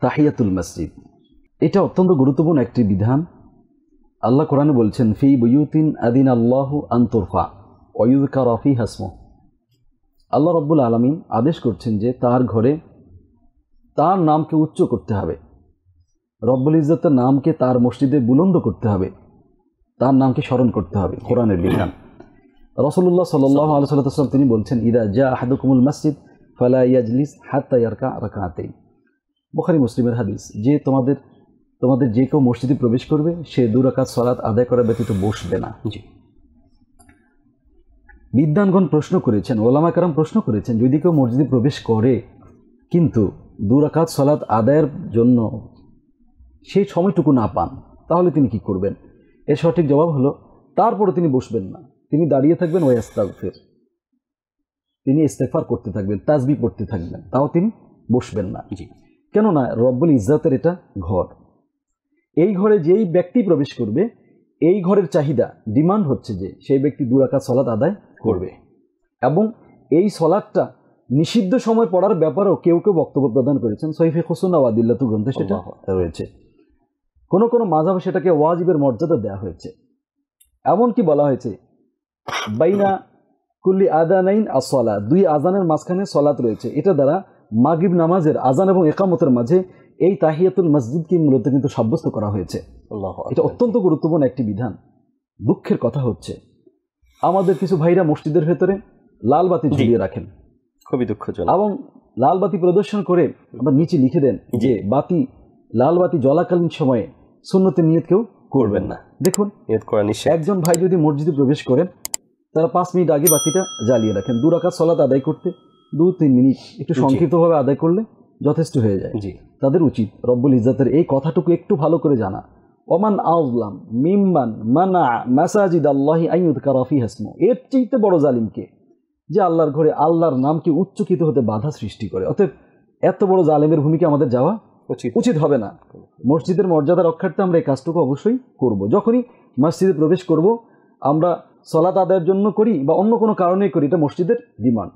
তাহিয়াতুল মসজিদ, এটা অত্যন্ত গুরুত্বপূর্ণ একটি বিধান। আল্লাহ কোরআনে বলছেন, ফি বুয়ুতিন আদিন আল্লাহু আন তুরফা ওয়া ইউযকারা ফিহা ইসমুহু। আল্লাহ রাব্বুল আলামিন আদেশ করছেন যে তার ঘরে তার নামকে উচ্চ করতে হবে, রব্বুল ইজ্জতের নামকে তার মসজিদে বুলন্দ করতে হবে, তার নামকে স্মরণ করতে হবে। কোরআনের বিধান। রাসূলুল্লাহ সাল্লাল্লাহু আলাইহি ওয়াসাল্লাম তিনি বলছেন, ইদা জা আহাদুকুমুল মসজিদ ফালা ইয়াজলিস হাত্তা ইয়ারকা রাকাতাইন। বুখারী মুসলিমের হাদিস, যে তোমাদের যে কেউ মসজিদে প্রবেশ করবে সে 2 রাকাত সালাত আদায় করা ব্যতীত বসবে না। জি, বিদ্বানগণ প্রশ্ন করেছেন, ওলামা কেরাম প্রশ্ন করেছেন, যদি কেউ মসজিদে প্রবেশ করে কিন্তু 2 রাকাত সালাত আদায়ের জন্য সেই সময়টুকু না পান, তাহলে তিনি কি করবেন? এর সঠিক জবাব হলো, তারপরে তিনি বসবেন না, তিনি দাঁড়িয়ে থাকবেন, ওয়া ইস্তাগফির, তিনি ইস্তেগফার করতে থাকবেন, তাসবিহ পড়তে থাকবেন, তাও তিনি বসবেন না। জি, কেননা রব্বুল ইজ্জতের এটা ঘর। এই ঘরে যেই ব্যক্তি প্রবেশ করবে, এই ঘরের চাহিদা, ডিমান্ড হচ্ছে যে সেই ব্যক্তি 2 রাকাত সালাত আদায় করবে। এবং এই সালাতটা নিষিদ্ধ সময় পড়ার ব্যাপারেও কেউ কেউ বক্তব্য প্রদান করেছেন। সহিহ ফিকহুস সুন্নাহ ওয়া আদিল্লাতু গ্রন্থে সেটা রয়েছে। কোনো কোনো মাযহাবে সেটাকে ওয়াজিবের মর্যাদা দেওয়া হয়েছে। এমনকি বলা হয়েছে, বাইনা কুল্লি আযানাইন আস-সালাত, 2 আযানের মাঝখানে সালাত রয়েছে। এটা দ্বারা মাগরিব নামাজের আযান এবং ইকামতের মাঝে এই তাহিয়াতুল মসজিদকে মূলত কিন্তু সাব্যস্ত করা হয়েছে। এটা অত্যন্ত গুরুত্বপূর্ণ একটি বিধান। দুঃখের কথা হচ্ছে, আমাদের কিছু ভাইরা মসজিদের ভেতরে লাল বাতি ঝুলিয়ে রাখেন, খুবই দুঃখজনক, এবং লাল বাতি প্রদর্শন করে আবার নিচে লিখে দেন যে লাল বাতি জ্বলাকালীন সময়ে সুন্নতে নিয়ত কেউ করবেন না। দেখুন, একজন ভাই যদি মসজিদে প্রবেশ করেন, তারা 5 মিনিট আগে বাতিটা জ্বালিয়ে রাখেন। 2 রাকাত সালাত আদায় করতে 2-3 মিনিট একটু সংক্ষিপ্তভাবে আদায় করলে যথেষ্ট হয়ে যায়। তাদের উচিত রব্বুল ইজ্জতের এই কথাটুকু একটু ভালো করে জানা। ওমান আযলাম মিম্মান মানা মাসাজিদ আল্লাহি আন ইউযকারা ফিহা ইসমুহু, এর চাইতে বড় জালিমকে, যে আল্লাহর ঘরে আল্লাহর নামকে উচ্চকিত হতে বাধা সৃষ্টি করে। অতএব এত বড় জালেমের ভূমিকা আমাদের যাওয়া উচিত হবে না। মসজিদের মর্যাদা রক্ষার্থে আমরা এই কাজটুকু অবশ্যই করব। যখনই মসজিদে প্রবেশ করব, আমরা সালাত আদায়ের জন্য করি বা অন্য কোনো কারণে করি, এটা মসজিদের ডিমান্ড।